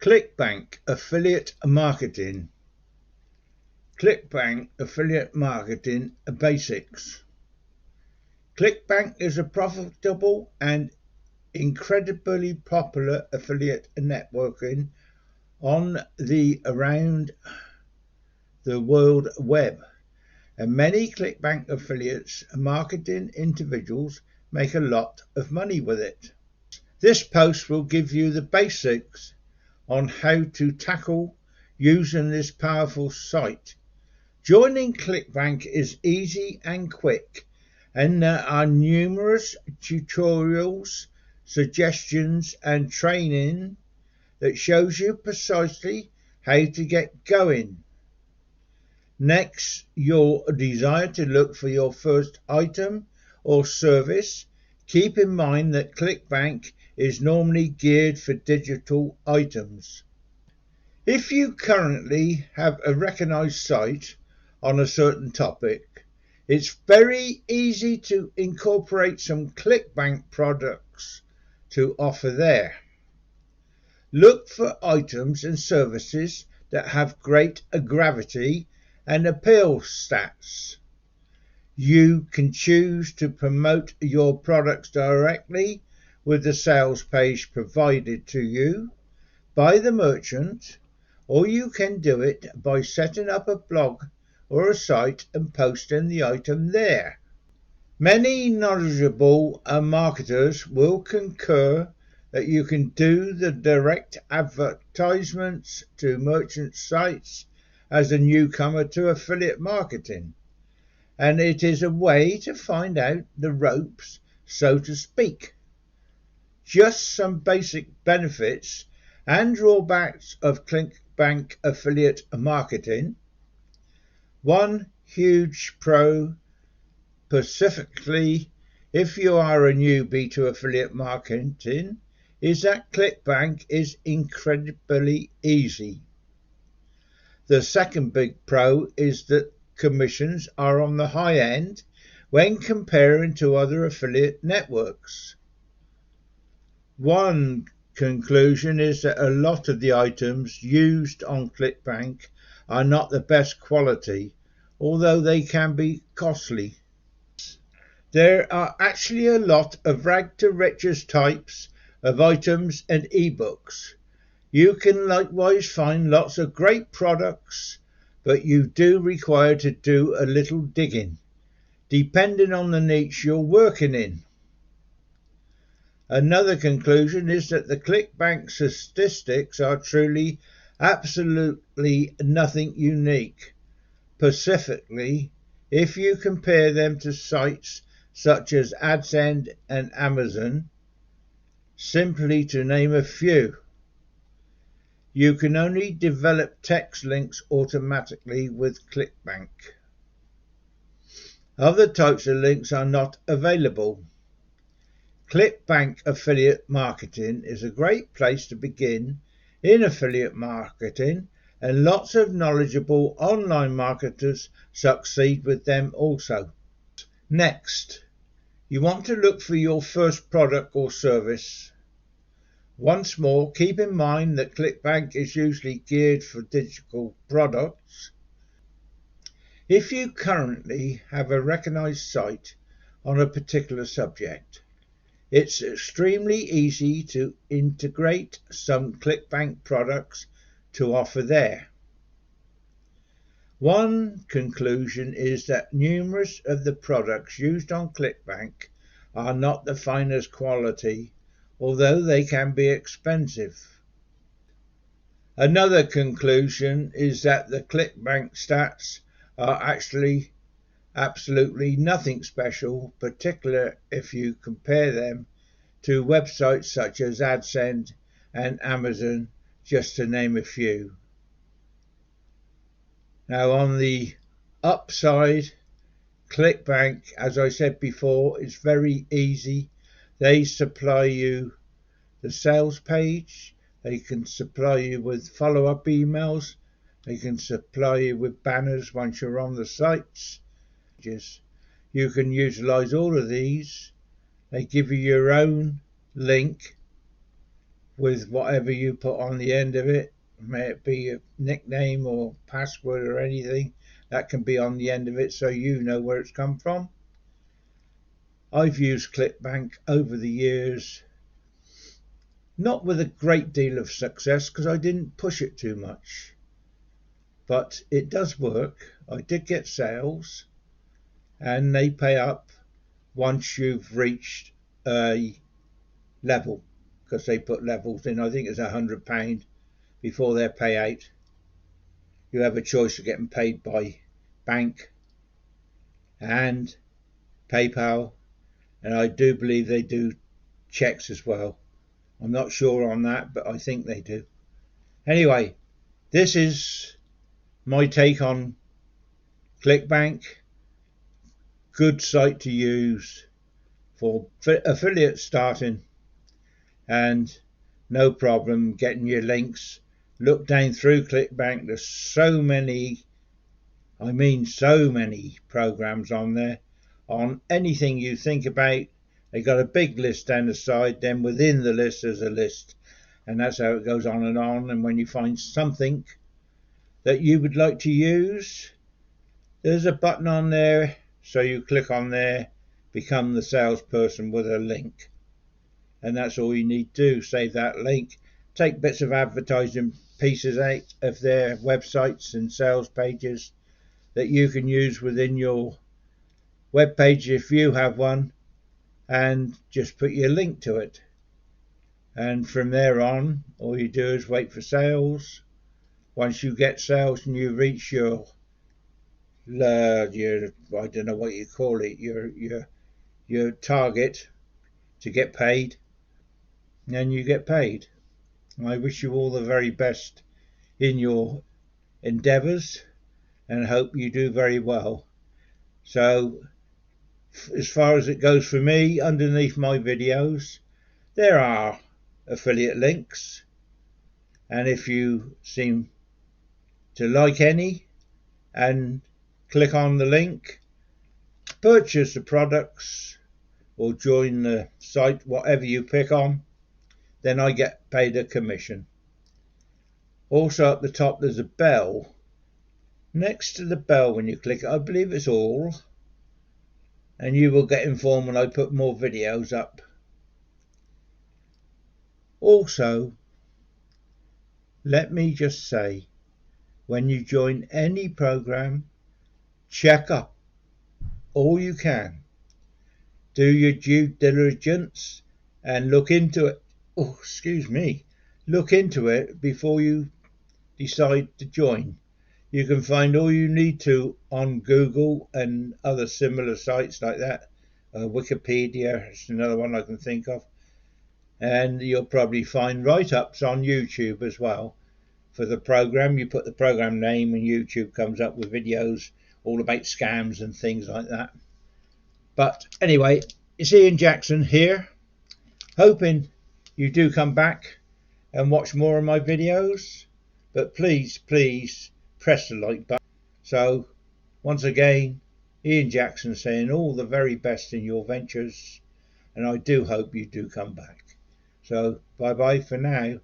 Clickbank Affiliate Marketing. Clickbank Affiliate Marketing Basics. Clickbank is a profitable and incredibly popular affiliate networking on the around the world web, and many Clickbank affiliates marketing individuals make a lot of money with it. This post will give you the basics on how to tackle using this powerful site. Joining Clickbank is easy and quick, and there are numerous tutorials, suggestions and training that shows you precisely how to get going. Next, your desire to look for your first item or service. Keep in mind that Clickbank is normally geared for digital items. If you currently have a recognized site on a certain topic, it's very easy to incorporate some Clickbank products to offer there. Look for items and services that have great gravity and appeal stats. You can choose to promote your products directly with the sales page provided to you by the merchant, or you can do it by setting up a blog or a site and posting the item there. Many knowledgeable marketers will concur that you can do the direct advertisements to merchant sites as a newcomer to affiliate marketing, and it is a way to find out the ropes, so to speak. Just some basic benefits and drawbacks of Clickbank affiliate marketing. One huge pro, specifically if you are a newbie to affiliate marketing, is that Clickbank is incredibly easy. The second big pro is that commissions are on the high end when comparing to other affiliate networks. One conclusion is that a lot of the items used on Clickbank are not the best quality, although they can be costly. There are actually a lot of rag to riches types of items and ebooks. You can likewise find lots of great products, but you do require to do a little digging, depending on the niche you're working in. Another conclusion is that the Clickbank statistics are truly absolutely nothing unique, specifically if you compare them to sites such as AdSend and Amazon, simply to name a few. You can only develop text links automatically with Clickbank. Other types of links are not available. Clickbank affiliate marketing is a great place to begin in affiliate marketing, and lots of knowledgeable online marketers succeed with them also. Next, you want to look for your first product or service. Once more, keep in mind that Clickbank is usually geared for digital products. If you currently have a recognized site on a particular subject, it's extremely easy to integrate some Clickbank products to offer there. One conclusion is that numerous of the products used on Clickbank are not the finest quality, although they can be expensive. Another conclusion is that the Clickbank stats are actually absolutely nothing special, particularly if you compare them to websites such as AdSend and Amazon, just to name a few. Now, on the upside, Clickbank, as I said before, is very easy. They supply you the sales page, they can supply you with follow-up emails, they can supply you with banners once you're on the sites. You can utilize all of these. They give you your own link with whatever you put on the end of it. May it be a nickname or password or anything that can be on the end of it, so you know where it's come from. I've used Clickbank over the years, not with a great deal of success because I didn't push it too much, but it does work. I did get sales, and they pay up once you've reached a level, because they put levels in. I think it's £100 before their payout. You have a choice of getting paid by bank and PayPal, and I do believe they do checks as well. I'm not sure on that, but I think they do. Anyway, this is my take on Clickbank. Good site to use for affiliate starting, and no problem getting your links. Look down through Clickbank, there's so many programs on there on anything you think about. They got a big list down the side, then within the list there's a list, and that's how it goes on. And when you find something that you would like to use, there's a button on there, so you click on there, become the salesperson with a link, and that's all you need to do. Save that link, take bits of advertising pieces out of their websites and sales pages that you can use within your web page if you have one, and just put your link to it. And from there on, all you do is wait for sales. Once you get sales and you reach your I don't know what you call it, your target to get paid, then you get paid. I wish you all the very best in your endeavors and hope you do very well. So as far as it goes for me, underneath my videos there are affiliate links, and if you seem to like any and click on the link, purchase the products or join the site, whatever you pick on, then I get paid a commission. Also at the top there's a bell. Next to the bell, when you click it, I believe it's all, and you will get informed when I put more videos up. Also, let me just say, when you join any program, check up all you can. Do your due diligence and look into it. Look into it before you decide to join. You can find all you need to on Google and other similar sites like that. Wikipedia is another one I can think of. And you'll probably find write-ups on YouTube as well for the program. You put the program name and YouTube comes up with videos all about scams and things like that. But anyway, it's Ian Jackson here, hoping you do come back and watch more of my videos. But please press the like button. So once again, Ian Jackson saying all the very best in your ventures, and I do hope you do come back. So bye bye for now.